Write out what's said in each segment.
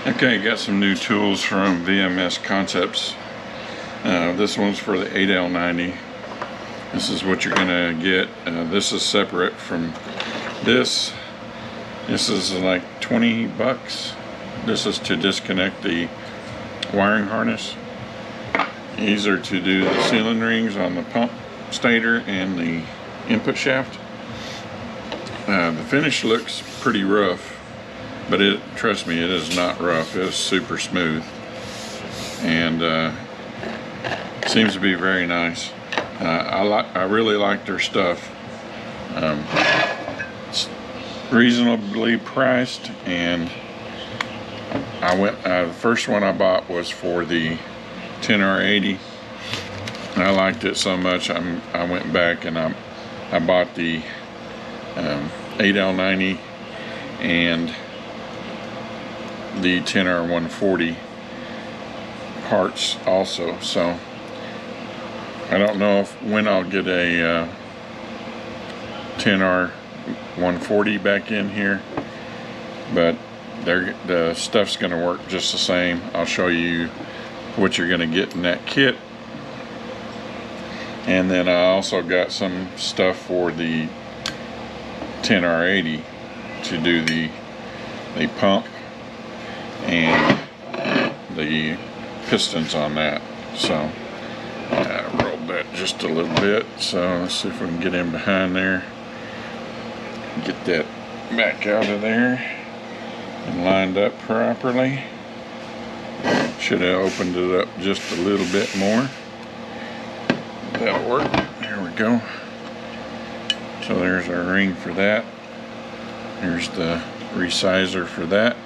Okay, got some new tools from VMS Concepts. This one's for the 8L90. This is what you're gonna get. This is separate from this. This is like 20 bucks. This is to disconnect the wiring harness. These are to do the sealing rings on the pump stator and the input shaft. The finish looks pretty rough, but trust me, it is not rough. It is super smooth, and seems to be very nice. I really like their stuff. It's reasonably priced, and the first one I bought was for the 10R80. And I liked it so much I went back and I bought the 8L90 and the 10R140 parts also. So I don't know when I'll get a 10R140 back in here, but the stuff's going to work just the same. I'll show you what you're going to get in that kit. And then I also got some stuff for the 10R80 to do the pump and the pistons on that. So I rolled that just a little bit. So let's see if we can get in behind there, get that back out of there and lined up properly. Should have opened it up just a little bit more. That'll work. There we go. So there's our ring for that. Here's the resizer for that.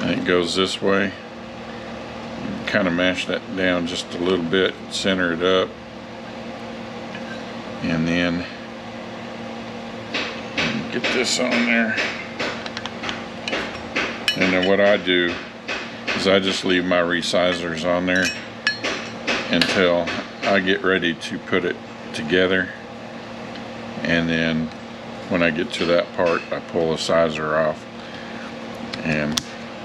And it goes this way. Kind of mash that down just a little bit, center it up, and then get this on there. And then what I do is I just leave my resizers on there until I get ready to put it together, and then when I get to that part I pull the sizer off and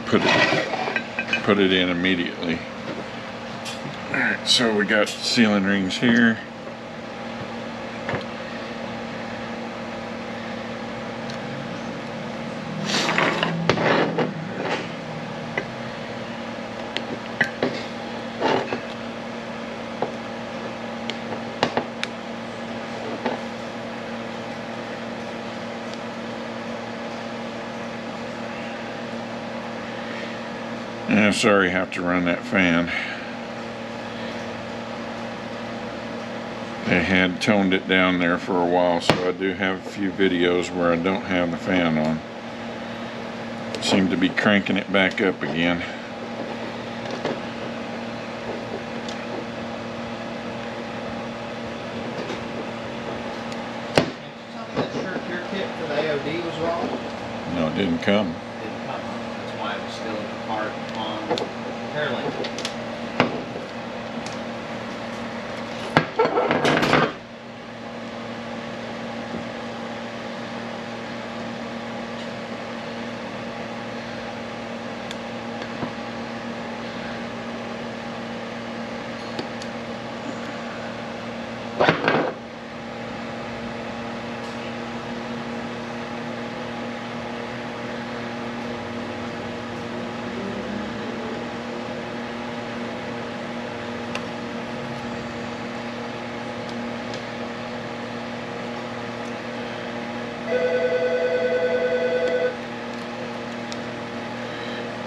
put it in immediately. Alright, so we got sealing rings here. And I'm sorry I have to run that fan. They had toned it down there for a while, so I do have a few videos where I don't have the fan on. Seem to be cranking it back up again. Your kit for the AOD was wrong? No, it didn't come. That's why it was still apart on Fairlane.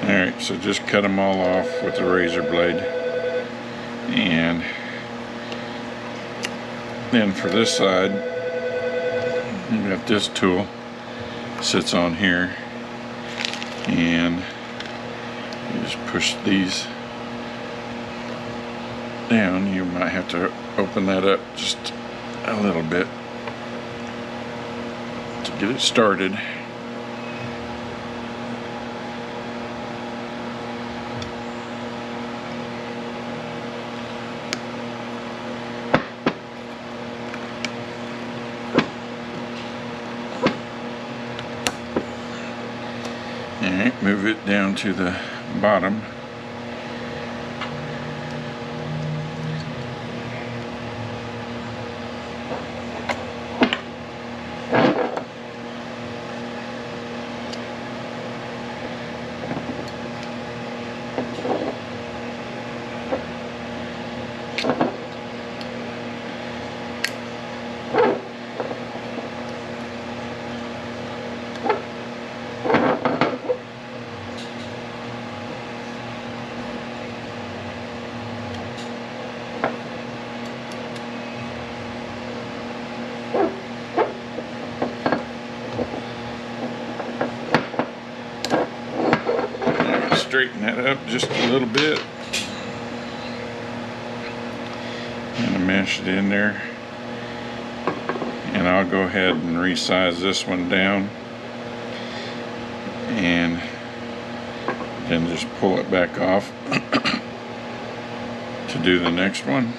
Alright, so just cut them all off with the razor blade. And then for this side, you got this tool, sits on here, and you just push these down. You might have to open that up just a little bit to get it started. Alright, Alright, move it down to the bottom. Straighten that up just a little bit. And I mash it in there. And I'll go ahead and resize this one down. And then just pull it back off to do the next one.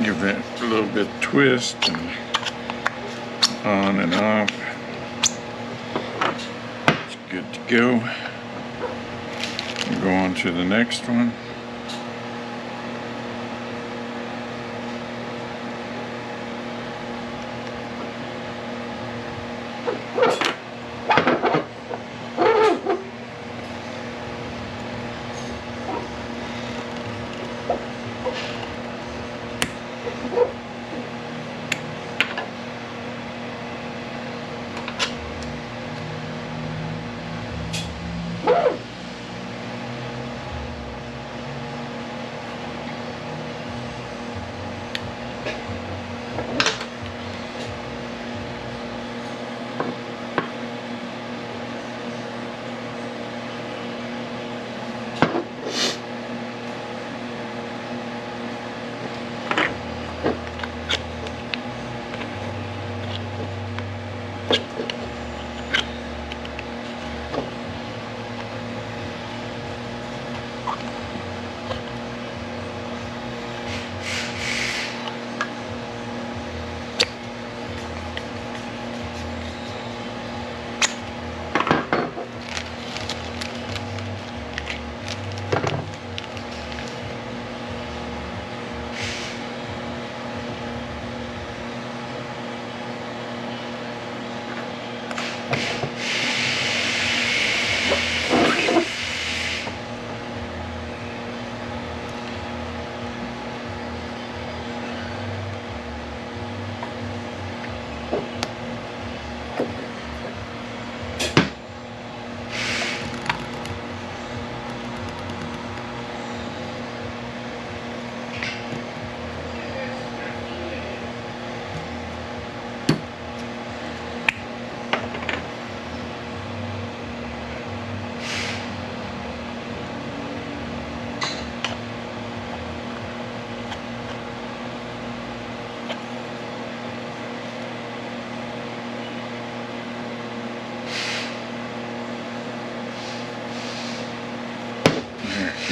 Give that a little bit of twist and on and off. It's good to go. We'll go on to the next one.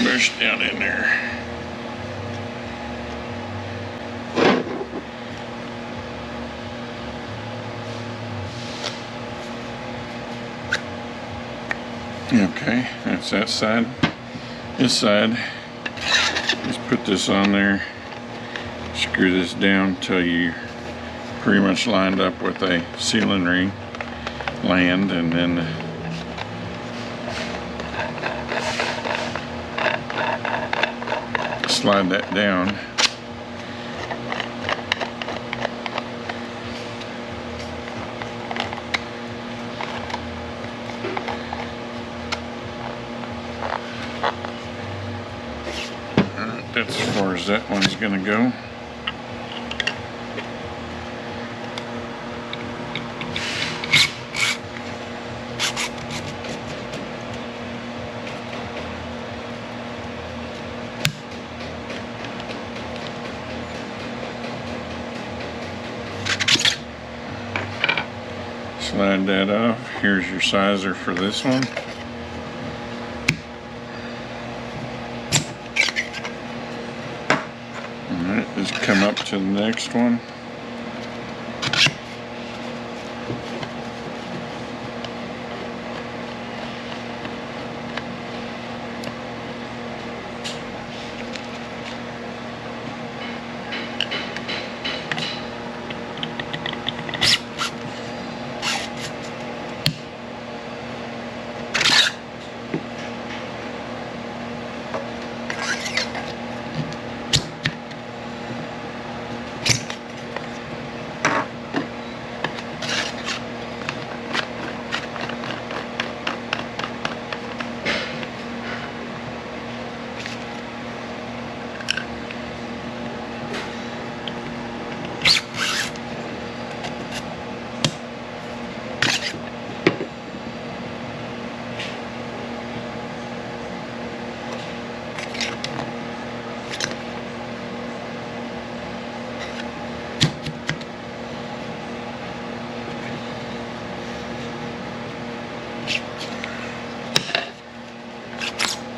Mush down in there. Okay, that's that side. This side, just put this on there, screw this down until you pretty much lined up with a sealing ring land, and then slide that down. That's as far as that one's gonna go. Slide that off. Here's your sizer for this one. to the next one.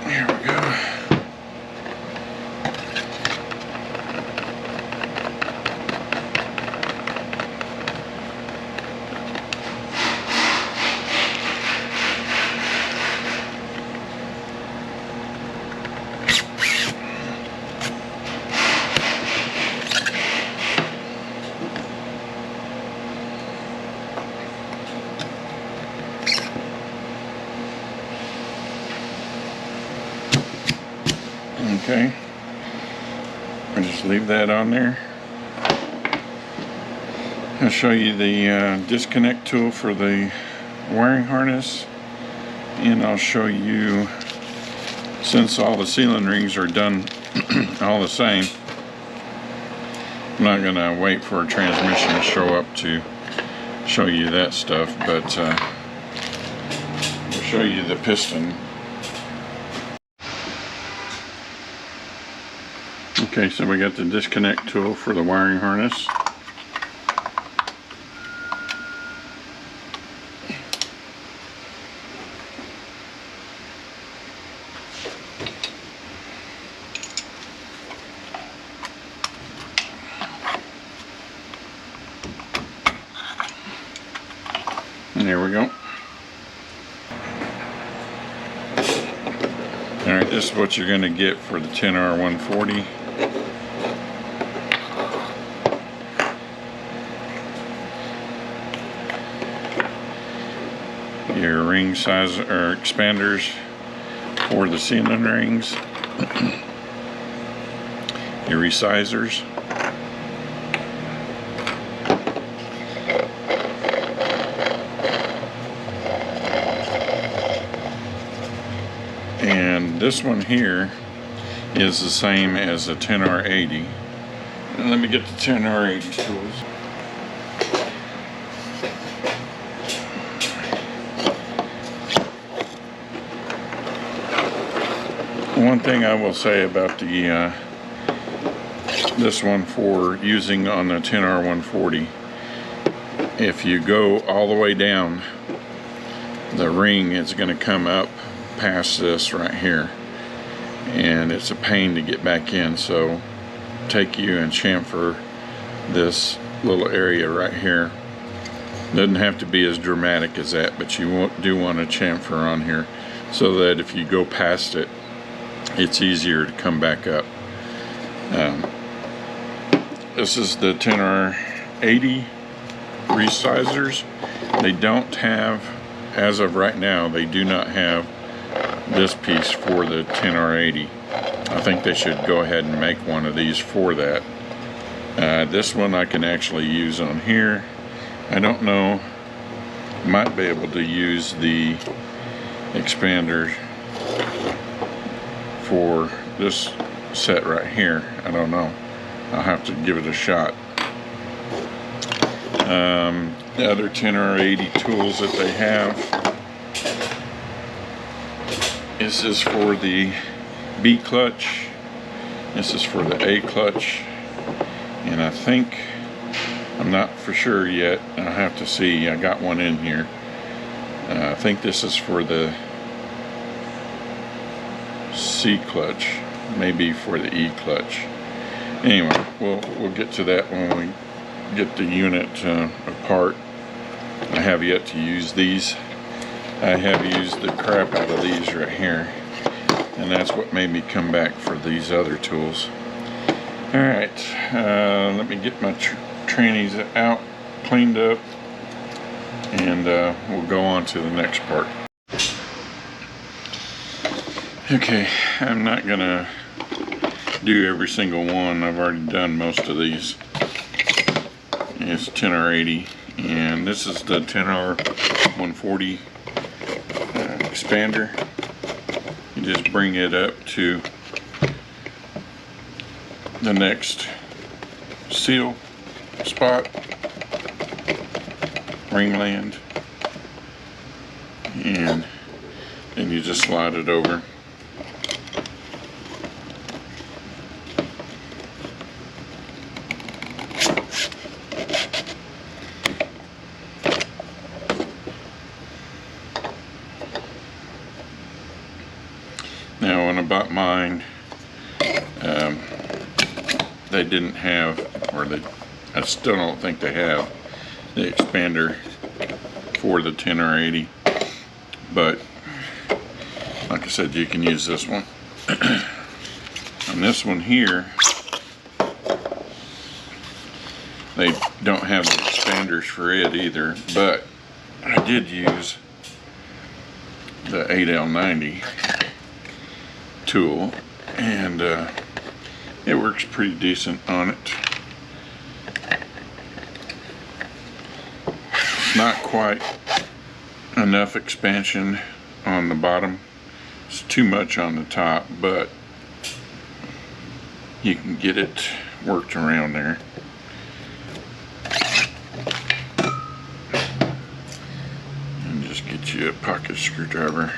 Here we go. Okay, I'll just leave that on there. I'll show you the disconnect tool for the wiring harness, and I'll show you, since all the sealing rings are done all the same, I'm not going to wait for a transmission to show up to show you that stuff, but I'll show you the piston. Okay, so we got the disconnect tool for the wiring harness. And there we go. Alright, this is what you're going to get for the 10R140. Your ring size or expanders for the sealing rings, your resizers, and this one here is the same as the 10R80. And let me get the 10R80 tools. One thing I will say about the this one for using on the 10R140, if you go all the way down, the ring is going to come up past this right here, and it's a pain to get back in. So take you and chamfer this little area right here. Doesn't have to be as dramatic as that, but you do want to chamfer on here so that if you go past it, it's easier to come back up. This is the 10R80 resizers. They don't have, as of right now, they do not have this piece for the 10R80. I think they should go ahead and make one of these for that. This one I can actually use on here. I don't know, might be able to use the expander for this set right here. I don't know. I'll have to give it a shot. The other 10R80 tools that they have, this is for the B clutch, this is for the A clutch, and I think, I'm not for sure yet, I'll have to see, I got one in here. I think this is for the C clutch, maybe for the E clutch. Anyway, we'll get to that when we get the unit apart. I have yet to use these. I have used the crap out of these right here, and that's what made me come back for these other tools. Alright, let me get my trannies out, cleaned up, and we'll go on to the next part. Okay, I'm not gonna do every single one. I've already done most of these. It's 10R80, and this is the 10R140 expander. You just bring it up to the next seal spot, ringland, and then you just slide it over. Now when I bought mine, they didn't have, or I still don't think they have, the expander for the 10R80, but like I said, you can use this one. And this one here, they don't have the expanders for it either, but I did use the 8L90 tool, and it works pretty decent on it. Not quite enough expansion on the bottom. It's too much on the top, but you can get it worked around there. And just get you a pocket screwdriver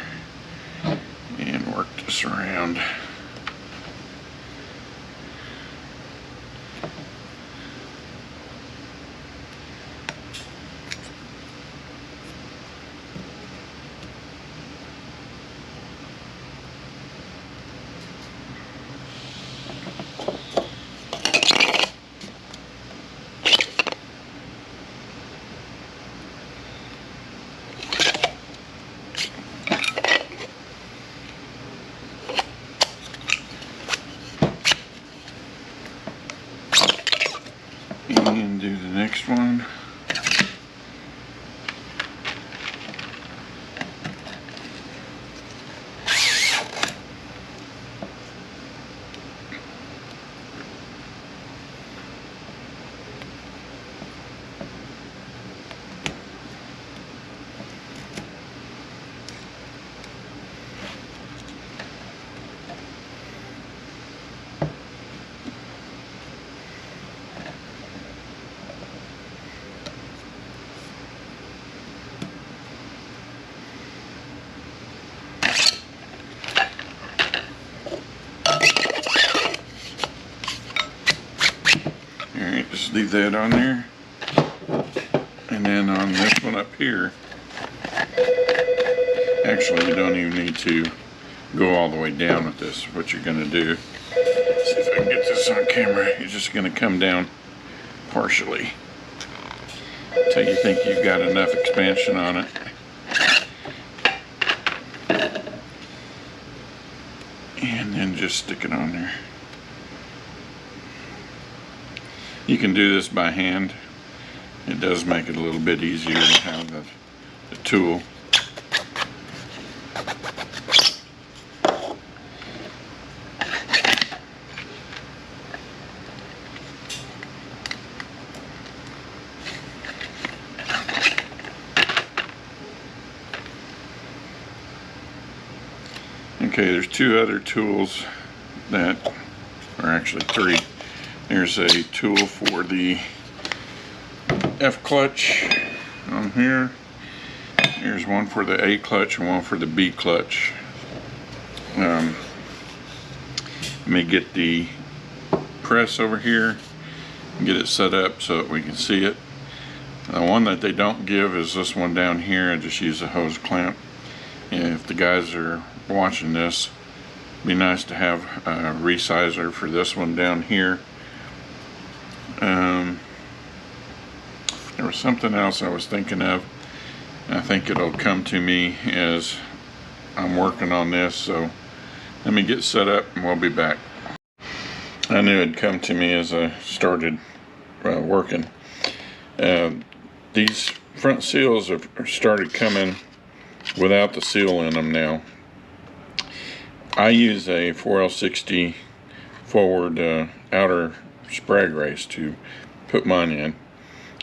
and work this around. And do the next one. Alright, just leave that on there. And then on this one up here, actually you don't even need to go all the way down with this. What you're going to do, see if I can get this on camera, you're just going to come down partially until you think you've got enough expansion on it. And then just stick it on there. You can do this by hand. It does make it a little bit easier to have the tool. Okay, there's two other tools that are actually three. There's a tool for the F clutch on here. There's one for the A clutch and one for the B clutch. Let me get the press over here and get it set up so that we can see it. The one that they don't give is this one down here. I just use a hose clamp. And if the guys are watching this, it'd be nice to have a resizer for this one down here There was something else I was thinking of. I think it'll come to me as I'm working on this, so let me get set up and we'll be back. I knew it'd come to me as I started working. These front seals have started coming without the seal in them now. I use a 4L60 forward outer sprag race to put mine in,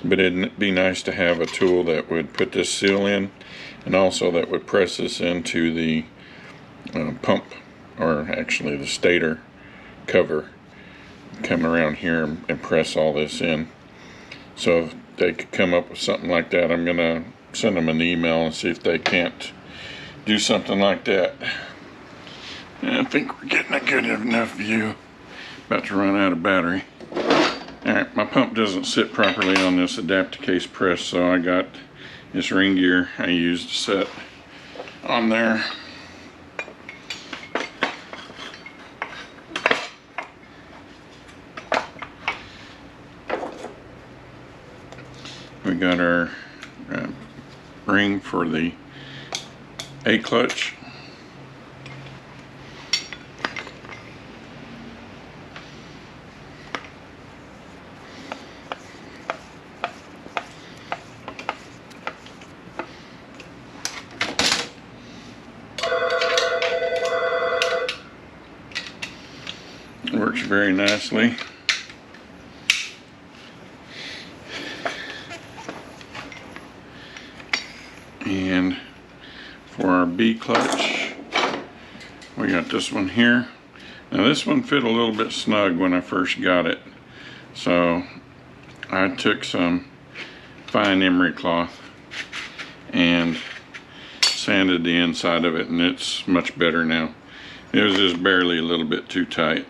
but it'd be nice to have a tool that would put this seal in, and also that would press this into the pump, or actually the stator cover, come around here and press all this in. So if they could come up with something like that, I'm gonna send them an email and see if they can't do something like that. And I think we're getting a good enough view. About to run out of battery. Alright, my pump doesn't sit properly on this adapter case press, so I got this ring gear I used to set on there. We got our ring for the A clutch. Works very nicely. And for our B clutch, we got this one here. Now this one fit a little bit snug when I first got it, so I took some fine emery cloth and sanded the inside of it, and it's much better now. It was just barely a little bit too tight.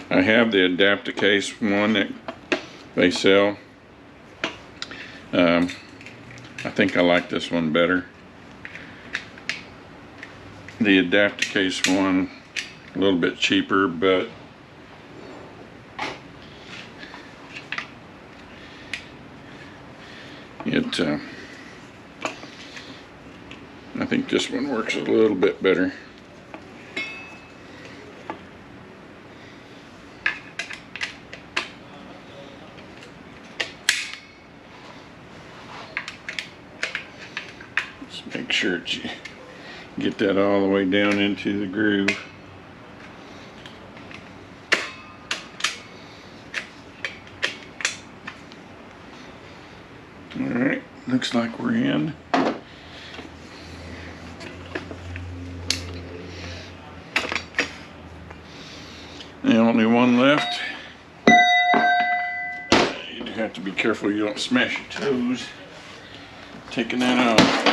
I have the adapter case one that they sell. I think I like this one better. The adapter case one, a little bit cheaper, but I think this one works a little bit better. Just make sure that you get that all the way down into the groove. Alright, looks like we're in. The only one left. You have to be careful you don't smash your toes taking that off.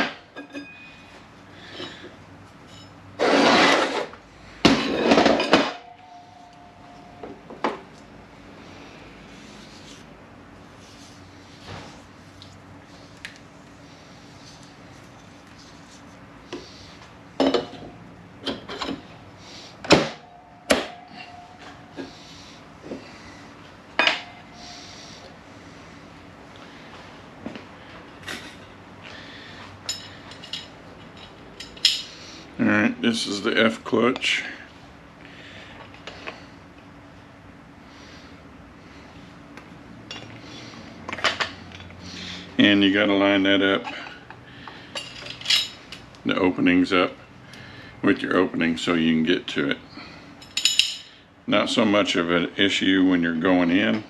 Alright, this is the F clutch. And you gotta line that up, the openings up with your opening so you can get to it. Not so much of an issue when you're going in,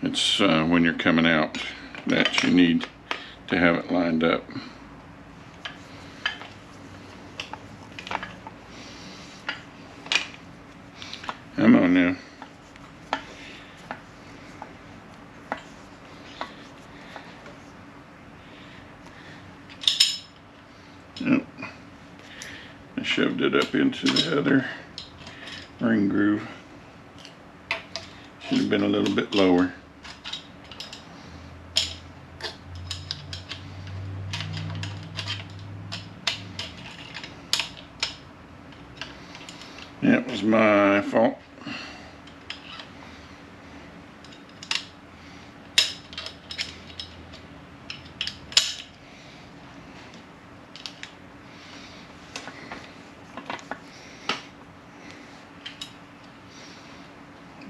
it's when you're coming out that you need to have it lined up. Come on now. Yep. I shoved it up into the other ring groove. Should have been a little bit lower. That was my fault.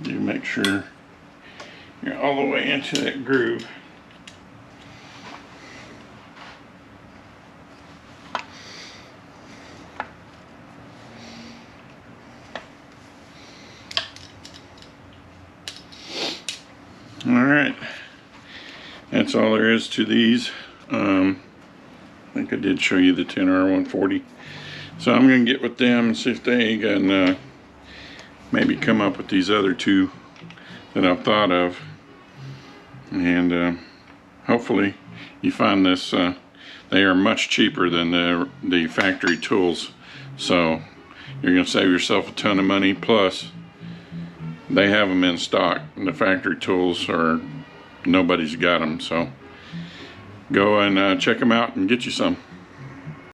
You make sure you're all the way into that groove. Alright, that's all there is to these. I think I did show you the 10R140. So I'm going to get with them and see if they can maybe come up with these other two that I've thought of. And hopefully you find this, they are much cheaper than the factory tools. So you're going to save yourself a ton of money, plus they have them in stock. The factory tools are, nobody's got them, so go and check them out and get you some.